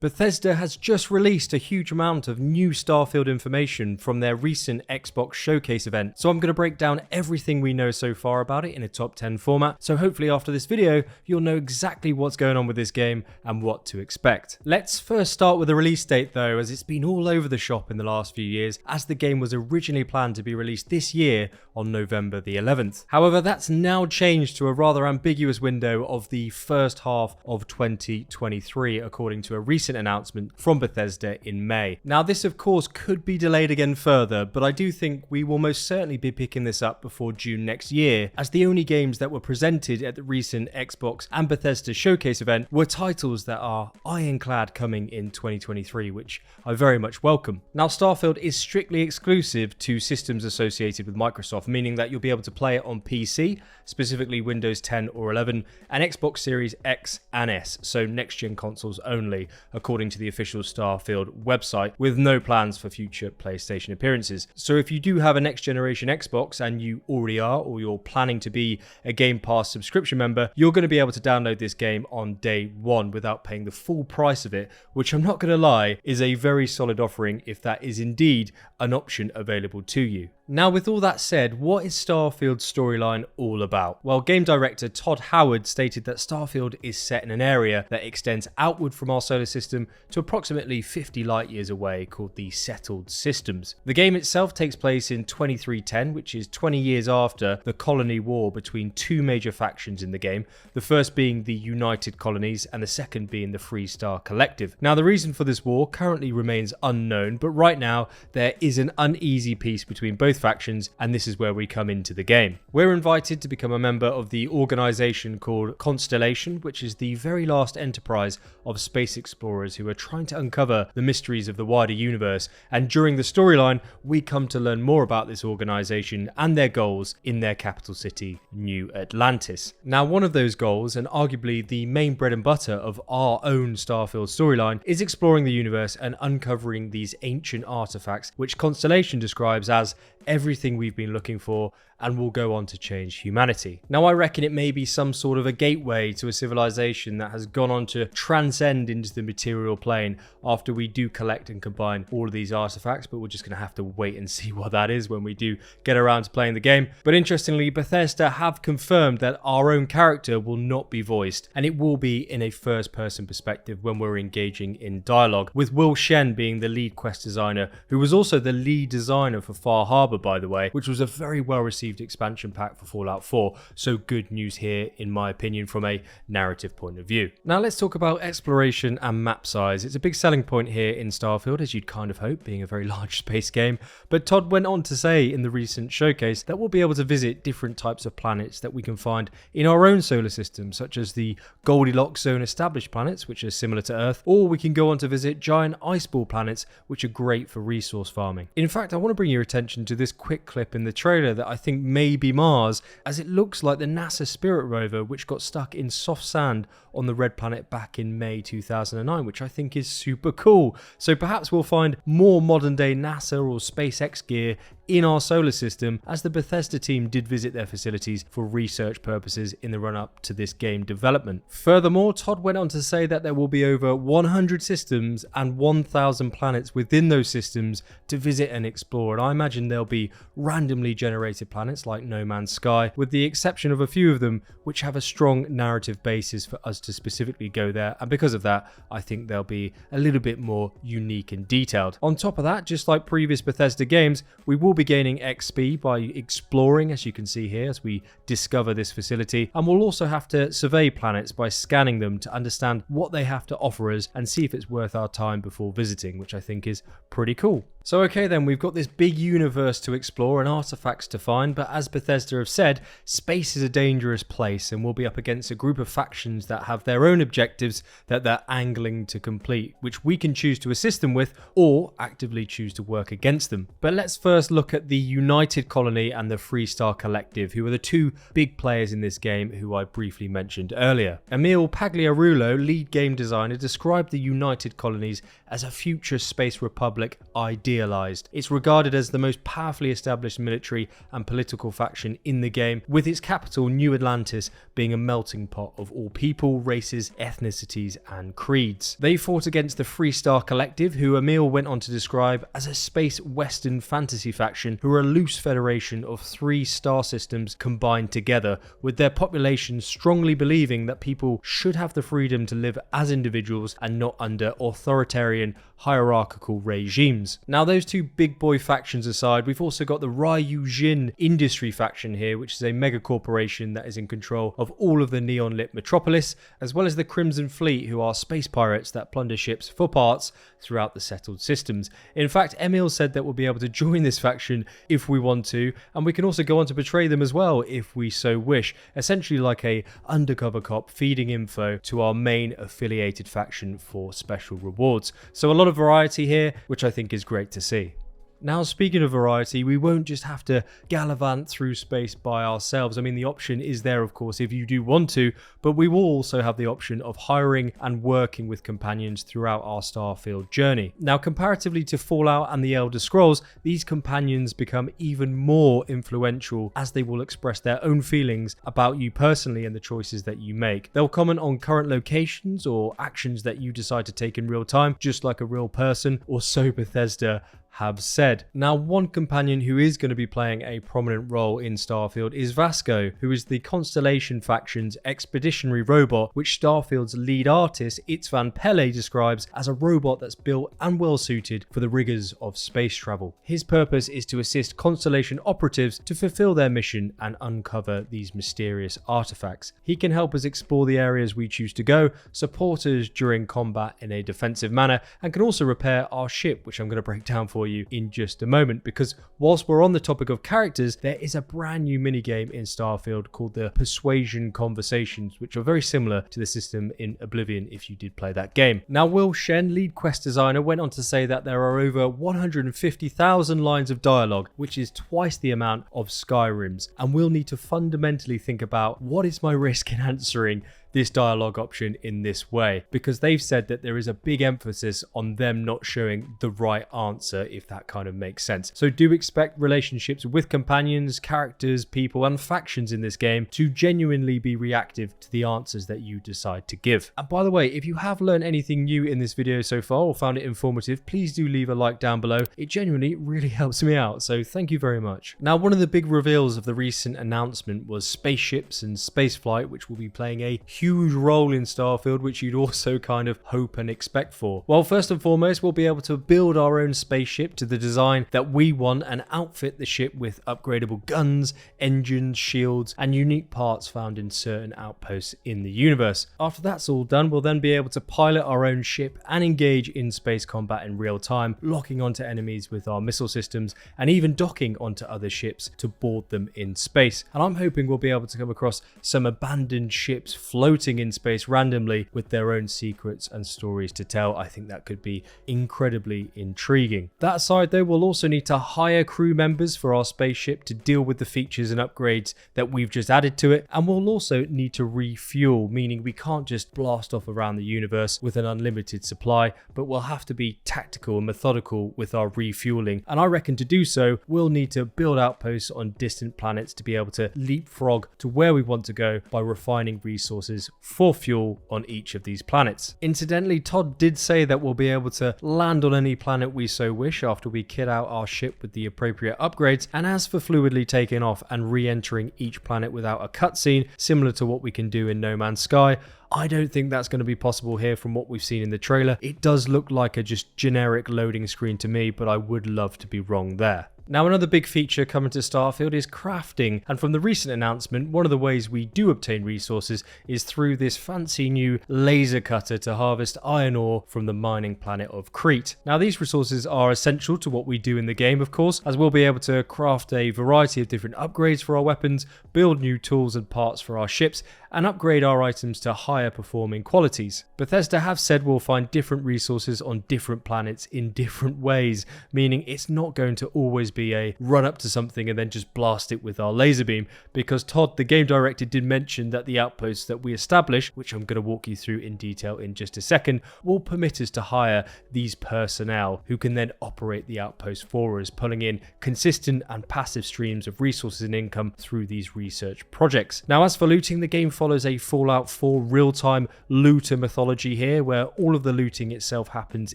Bethesda has just released a huge amount of new Starfield information from their recent Xbox Showcase event, so I'm going to break down everything we know so far about it in a top 10 format, so hopefully after this video you'll know exactly what's going on with this game and what to expect. Let's first start with the release date though, as it's been all over the shop in the last few years, as the game was originally planned to be released this year on November the 11th. However, that's now changed to a rather ambiguous window of the first half of 2023 according to a recent announcement from Bethesda in May. Now this of course could be delayed again further, but I do think we will most certainly be picking this up before June next year, as the only games that were presented at the recent Xbox and Bethesda Showcase event were titles that are ironclad coming in 2023, which I very much welcome. Now Starfield is strictly exclusive to systems associated with Microsoft, meaning that you'll be able to play it on PC, specifically Windows 10 or 11, and Xbox Series X and S, so next-gen consoles only, according to the official Starfield website, with no plans for future PlayStation appearances. So if you do have a next-generation Xbox, and you already are, or you're planning to be a Game Pass subscription member, you're going to be able to download this game on day one without paying the full price of it, which I'm not going to lie, is a very solid offering if that is indeed an option available to you. Now with all that said, what is Starfield's storyline all about? Well, game director Todd Howard stated that Starfield is set in an area that extends outward from our solar system to approximately 50 light years away, called the Settled Systems. The game itself takes place in 2310, which is 20 years after the colony war between two major factions in the game, the first being the United Colonies and the second being the Free Star Collective. Now the reason for this war currently remains unknown, but right now there is an uneasy peace between both factions, and this is where we come into the game. We're invited to become a member of the organization called Constellation, which is the very last enterprise of space explorers who are trying to uncover the mysteries of the wider universe, and during the storyline we come to learn more about this organization and their goals in their capital city, New Atlantis. Now one of those goals, and arguably the main bread and butter of our own Starfield storyline, is exploring the universe and uncovering these ancient artifacts, which Constellation describes as everything we've been looking for and will go on to change humanity. Now I reckon it may be some sort of a gateway to a civilization that has gone on to transcend into the material plane after we do collect and combine all of these artifacts, but we're just going to have to wait and see what that is when we do get around to playing the game. But interestingly, Bethesda have confirmed that our own character will not be voiced, and it will be in a first person perspective when we're engaging in dialogue, with Will Shen being the lead quest designer, who was also the lead designer for Far Harbor, by the way, which was a very well received expansion pack for Fallout 4, so good news here in my opinion from a narrative point of view. Now let's talk about exploration and map size. It's a big selling point here in Starfield, as you'd kind of hope, being a very large space game, but Todd went on to say in the recent showcase that we'll be able to visit different types of planets that we can find in our own solar system, such as the Goldilocks zone established planets, which are similar to Earth, or we can go on to visit giant ice ball planets, which are great for resource farming. In fact, I want to bring your attention to this quick clip in the trailer that I think may be Mars, as it looks like the NASA Spirit rover, which got stuck in soft sand on the red planet back in May 2009, which I think is super cool. So perhaps we'll find more modern day NASA or SpaceX gear in our solar system, as the Bethesda team did visit their facilities for research purposes in the run-up to this game development. Furthermore, Todd went on to say that there will be over 100 systems and 1,000 planets within those systems to visit and explore, and I imagine there'll be randomly generated planets like No Man's Sky, with the exception of a few of them which have a strong narrative basis for us to specifically go there, and because of that I think they'll be a little bit more unique and detailed. On top of that, just like previous Bethesda games, we will be gaining XP by exploring, as you can see here, as we discover this facility, and we'll also have to survey planets by scanning them to understand what they have to offer us and see if it's worth our time before visiting, which I think is pretty cool. So okay then, we've got this big universe to explore and artifacts to find, but as Bethesda have said, space is a dangerous place and we'll be up against a group of factions that have their own objectives that they're angling to complete, which we can choose to assist them with or actively choose to work against them. But let's first look at the United Colony and the Free Star Collective, who are the two big players in this game who I briefly mentioned earlier. Emil Pagliarulo, lead game designer, described the United Colonies as a future space republic ideal idealized. It's regarded as the most powerfully established military and political faction in the game, with its capital, New Atlantis, being a melting pot of all people, races, ethnicities, and creeds. They fought against the Free Star Collective, who Emil went on to describe as a space western fantasy faction who are a loose federation of 3 star systems combined together, with their population strongly believing that people should have the freedom to live as individuals and not under authoritarian hierarchical regimes. Now, those 2 big boy factions aside, we've also got the Ryujin industry faction here, which is a mega corporation that is in control of all of the neon lit metropolis, as well as the Crimson Fleet, who are space pirates that plunder ships for parts throughout the settled systems. In fact, Emil said that we'll be able to join this faction if we want to, and we can also go on to betray them as well if we so wish, essentially like a undercover cop feeding info to our main affiliated faction for special rewards. So a lot of variety here, which I think is great to see. Now, speaking of variety, we won't just have to gallivant through space by ourselves. I mean, the option is there, of course, if you do want to, but we will also have the option of hiring and working with companions throughout our Starfield journey. Now, comparatively to Fallout and the Elder Scrolls, these companions become even more influential as they will express their own feelings about you personally and the choices that you make. They'll comment on current locations or actions that you decide to take in real time, just like a real person, or so Bethesda have said. Now, one companion who is going to be playing a prominent role in Starfield is Vasco, who is the Constellation faction's expeditionary robot, which Starfield's lead artist, Itzvan Pele, describes as a robot that's built and well suited for the rigors of space travel. His purpose is to assist Constellation operatives to fulfill their mission and uncover these mysterious artifacts. He can help us explore the areas we choose to go, support us during combat in a defensive manner, and can also repair our ship, which I'm going to break down for you in just a moment, because whilst we're on the topic of characters, there is a brand new minigame in Starfield called the Persuasion Conversations, which are very similar to the system in Oblivion if you did play that game. Now, Will Shen, lead quest designer, went on to say that there are over 150,000 lines of dialogue, which is twice the amount of Skyrim's, and we'll need to fundamentally think about what is my risk in answering this dialogue option in this way, because they've said that there is a big emphasis on them not showing the right answer, if that kind of makes sense. So do expect relationships with companions, characters, people, and factions in this game to genuinely be reactive to the answers that you decide to give. And by the way, if you have learned anything new in this video so far or found it informative, please do leave a like down below. It genuinely really helps me out, so thank you very much. Now, one of the big reveals of the recent announcement was spaceships and spaceflight, which will be playing a huge role in Starfield, which you'd also kind of hope and expect for. Well, first and foremost, we'll be able to build our own spaceship to the design that we want and outfit the ship with upgradable guns, engines, shields, and unique parts found in certain outposts in the universe. After that's all done, we'll then be able to pilot our own ship and engage in space combat in real time, locking onto enemies with our missile systems and even docking onto other ships to board them in space. And I'm hoping we'll be able to come across some abandoned ships floating in space randomly with their own secrets and stories to tell. I think that could be incredibly intriguing. That aside though, we'll also need to hire crew members for our spaceship to deal with the features and upgrades that we've just added to it, and we'll also need to refuel, meaning we can't just blast off around the universe with an unlimited supply, but we'll have to be tactical and methodical with our refueling. And I reckon to do so, we'll need to build outposts on distant planets to be able to leapfrog to where we want to go by refining resources for fuel on each of these planets. Incidentally, Todd did say that we'll be able to land on any planet we so wish after we kit out our ship with the appropriate upgrades, and as for fluidly taking off and re-entering each planet without a cutscene, similar to what we can do in No Man's Sky, I don't think that's going to be possible here from what we've seen in the trailer. It does look like a just generic loading screen to me, but I would love to be wrong there. Now, another big feature coming to Starfield is crafting, and from the recent announcement, one of the ways we do obtain resources is through this fancy new laser cutter to harvest iron ore from the mining planet of Crete. Now, these resources are essential to what we do in the game, of course, as we'll be able to craft a variety of different upgrades for our weapons, build new tools and parts for our ships, and upgrade our items to higher performing qualities. Bethesda have said we'll find different resources on different planets in different ways, meaning it's not going to always be a run up to something and then just blast it with our laser beam, because Todd, the game director, did mention that the outposts that we establish, which I'm going to walk you through in detail in just a second, will permit us to hire these personnel who can then operate the outpost for us, pulling in consistent and passive streams of resources and income through these research projects. Now, as for looting, the game follows a Fallout 4 real-time looter mythology here, where all of the looting itself happens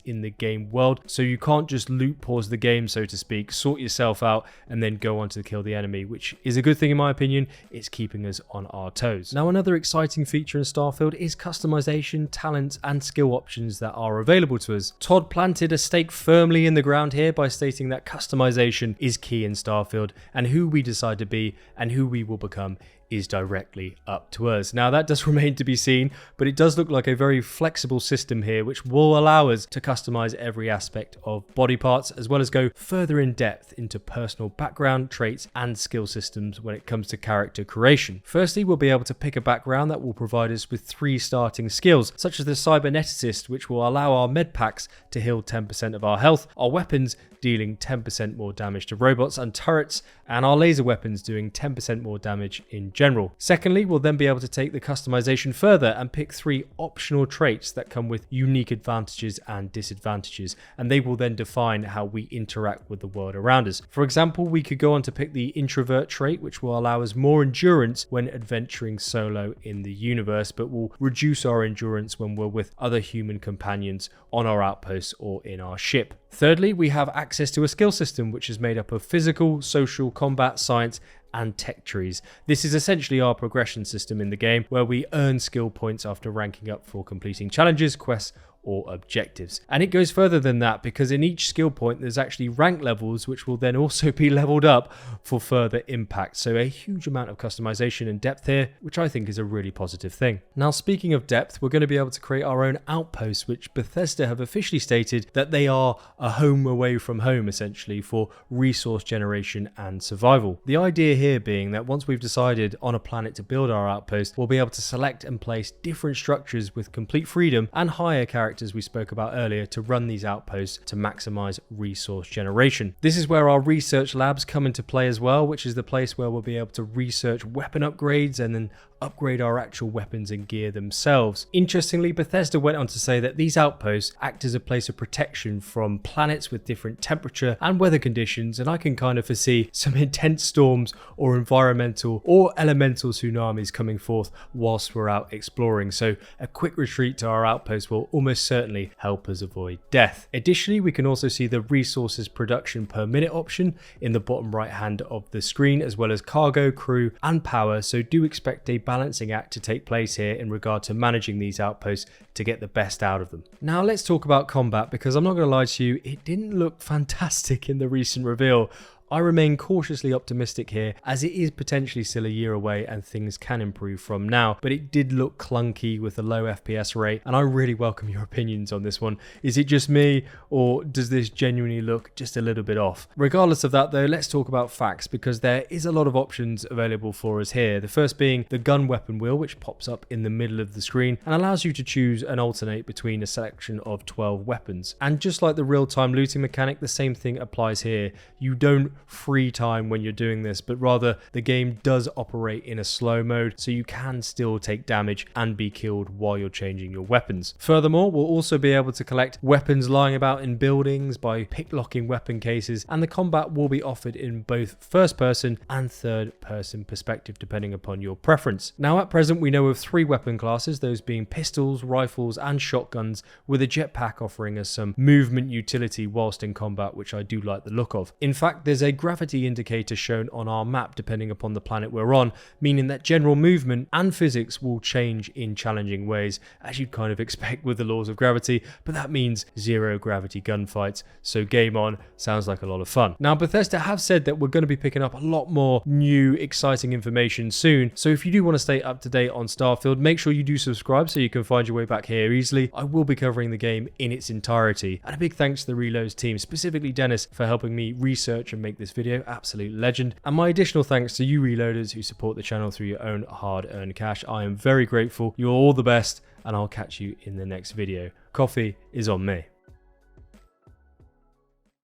in the game world, so you can't just loot pause the game, so to speak, sort yourself out and then go on to kill the enemy, which is a good thing in my opinion. It's keeping us on our toes. Now, another exciting feature in Starfield is customization, talents and skill options that are available to us. Todd planted a stake firmly in the ground here by stating that customization is key in Starfield, and who we decide to be and who we will become is directly up to us. Now, that does remain to be seen, but it does look like a very flexible system here, which will allow us to customize every aspect of body parts, as well as go further in depth into personal background, traits, and skill systems when it comes to character creation. Firstly, we'll be able to pick a background that will provide us with 3 starting skills, such as the Cyberneticist, which will allow our med packs to heal 10% of our health, our weapons dealing 10% more damage to robots and turrets, and our laser weapons doing 10% more damage in general. Secondly, we'll then be able to take the customization further and pick 3 optional traits that come with unique advantages and disadvantages, and they will then define how we interact with the world around us. For example, we could go on to pick the introvert trait, which will allow us more endurance when adventuring solo in the universe, but will reduce our endurance when we're with other human companions on our outposts or in our ship. Thirdly, we have access to a skill system which is made up of physical, social, combat, science, and tech trees. This is essentially our progression system in the game, where we earn skill points after ranking up for completing challenges, quests, or objectives. And it goes further than that, because in each skill point there's actually rank levels which will then also be leveled up for further impact. So a huge amount of customization and depth here, which I think is a really positive thing. Now, speaking of depth, we're going to be able to create our own outposts, which Bethesda have officially stated that they are a home away from home, essentially, for resource generation and survival. The idea here being that once we've decided on a planet to build our outpost, we'll be able to select and place different structures with complete freedom and hire characters we spoke about earlier to run these outposts to maximize resource generation. This is where our research labs come into play as well, which is the place where we'll be able to research weapon upgrades and then upgrade our actual weapons and gear themselves. Interestingly, Bethesda went on to say that these outposts act as a place of protection from planets with different temperature and weather conditions, and I can kind of foresee some intense storms or environmental or elemental tsunamis coming forth whilst we're out exploring, so a quick retreat to our outpost will almost certainly help us avoid death. Additionally, we can also see the resources production per minute option in the bottom right hand of the screen, as well as cargo, crew, and power, so do expect a balancing act to take place here in regard to managing these outposts to get the best out of them. Now, let's talk about combat, because I'm not going to lie to you, it didn't look fantastic in the recent reveal. I remain cautiously optimistic here, as it is potentially still a year away and things can improve from now, but it did look clunky with a low FPS rate, and I really welcome your opinions on this one. Is it just me, or does this genuinely look just a little bit off? Regardless of that though, let's talk about facts, because there is a lot of options available for us here. The first being the gun weapon wheel, which pops up in the middle of the screen and allows you to choose and alternate between a selection of 12 weapons. And just like the real-time looting mechanic, the same thing applies here. You don't free time when you're doing this, but rather the game does operate in a slow mode, so you can still take damage and be killed while you're changing your weapons. Furthermore, we'll also be able to collect weapons lying about in buildings by pick-locking weapon cases, and the combat will be offered in both first-person and third-person perspective, depending upon your preference. Now, at present, we know of 3 weapon classes, those being pistols, rifles, and shotguns, with a jetpack offering us some movement utility whilst in combat, which I do like the look of. In fact, there's a gravity indicator shown on our map depending upon the planet we're on, meaning that general movement and physics will change in challenging ways, as you'd kind of expect with the laws of gravity, but that means zero gravity gunfights, so game on. Sounds like a lot of fun. Now, Bethesda have said that we're going to be picking up a lot more new exciting information soon, so if you do want to stay up to date on Starfield, make sure you do subscribe so you can find your way back here easily. I will be covering the game in its entirety, and a big thanks to the Reloads team, specifically Dennis, for helping me research and make this video, absolute legend. And my additional thanks to you reloaders who support the channel through your own hard-earned cash. I am very grateful. You're all the best, and I'll catch you in the next video. Coffee is on me.